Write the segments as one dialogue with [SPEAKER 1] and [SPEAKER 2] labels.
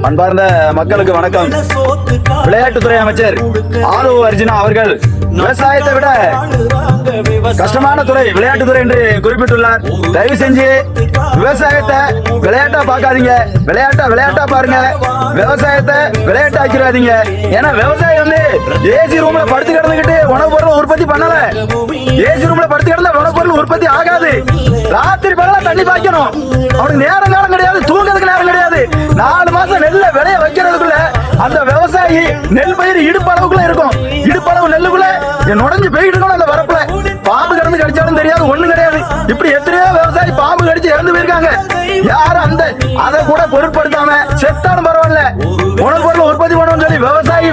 [SPEAKER 1] அன்பார்ந்த மக்களுக்கு வணக்கம். விளையாட்டுத்துறை அமைச்சர் ஆதவ அர்ஜுனா அவர்கள் விவசாயத்தை விட கஷ்டமான துறை விளையாட்டுத்துறை என்று குறிப்பிட்டுள்ளார். தயவு செஞ்சு விவசாயத்தை விளையாட்டா பார்க்காதீங்க, விளையாட்டா பாருங்க. விவசாயத்தை விளையாட்டாக்கிறாதீங்க. ஏன்னா விவசாயி வந்து ஏசி ரூம்ல படுத்து கிடந்துகிட்டு உணவு பொருள் உற்பத்தி பண்ணல. ஏசி ரூம்ல படுத்து கிடந்த உணவு பொருள் உற்பத்தி ஆகாது. ராத்திரி பகல தண்ணி பாய்க்கணும். அவனுக்கு நேரம் காலம் கிடையாது, தூங்குறதுக்கு நேரம் கிடையாது. 4 மாசம் நெல்ல விளைய வைக்கிறதுக்குள்ள அந்த விவசாயி நெல் பயிர் இடுப்பளவுக்குள்ள இருக்கும். இடுப்பளவு நெல்லுக்குள்ள நுழைஞ்சு போயிட்டு இருக்கணும். அந்த வரப்புல பாம்பு கிடந்து கடிச்சாலும் தெரியாது, ஒண்ணு கிடையாது. இப்படி எத்தனையோ விவசாயி பாம்பு கடிச்சு இறந்து போயிருக்காங்க. யாரும் அதை கூட பொருட்படுத்தாம செத்தாலும் பரவாயில்ல, உணவு பொருள் உற்பத்தி பண்ணணும்னு சொல்லி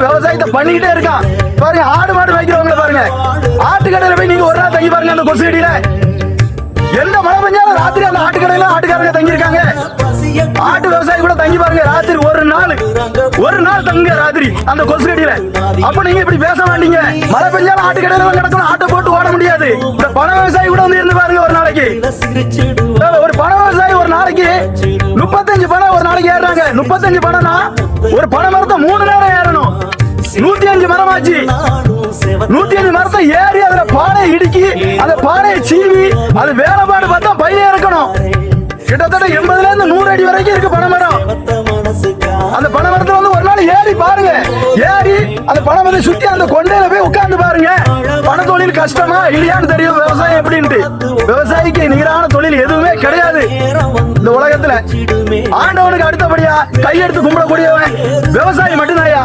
[SPEAKER 1] விவசாயத்தை பண்ணிக்கிட்டே இருக்கான். பாருங்க, ஆடு மாடு வைக்கிறவங்களை பாருங்க. ஆட்டுக்கடையில போய் நீங்க ஒரு நாள் தங்கி பாருங்க. அந்த கொசு கடியில எந்த மழை பெஞ்சாலும் ராத்திரி அந்த ஆட்டுக்கடையில ஆட்டுக்காரங்க தங்கி இருக்காங்க. ஆட்டு விவசாயி கூட தங்கி பாருங்க. ராத்திரி ஒரு நாள் தங்க ராத்திரி அந்த கொசு கடியில. அப்ப நீங்க இப்படி பேச மாட்டீங்க. மழை பெஞ்சாலும் ஆட்டுக்கடையில கிடக்கணும், ஆட்டை போட்டு ஓட முடியாது. இந்த பண விவசாயி கூட வந்து இருந்து பாருங்க. ஒரு நாளைக்கு ஒரு பண விவசாயி ஒரு நாளைக்கு 35 பணம் ஒரு நாளைக்கு ஏறுறாங்க. 35 பணம்னா ஒரு பனை மரத்தை 3 நேரம் ஏறணும். 105 மரம் ஆச்சு. 105 மரத்தை ஏறி அதுல பானையை இடுக்கி அந்த பானையை சீவி அது வேலைப்பாடு பார்த்தா பயிரே இருக்கணும். கிட்டத்தட்ட 80ல இருந்து 100 அடி வரைக்கும் இருக்கு பனைமரம். அந்த பனைமரத்துல வந்து ஒரு நாள் ஏறி பாருங்க. ஏறி அந்த பனைமரத்தை சுத்தி அந்த கொண்டையில போய் உட்கார்ந்து பாருங்க. பணத்தொழில் கஷ்டமா இல்லையான்னு தெரியும் விவசாயம் எப்படின்ட்டு. விவசாயிக்கு நிகரான தொழில் எதுவுமே கிடையாது இந்த உலகத்துல. ஆண்டவனுக்கு அடுத்தபடியா கையெடுத்து கும்பிடக்கூடியவன் விவசாயி மட்டும்தாயா.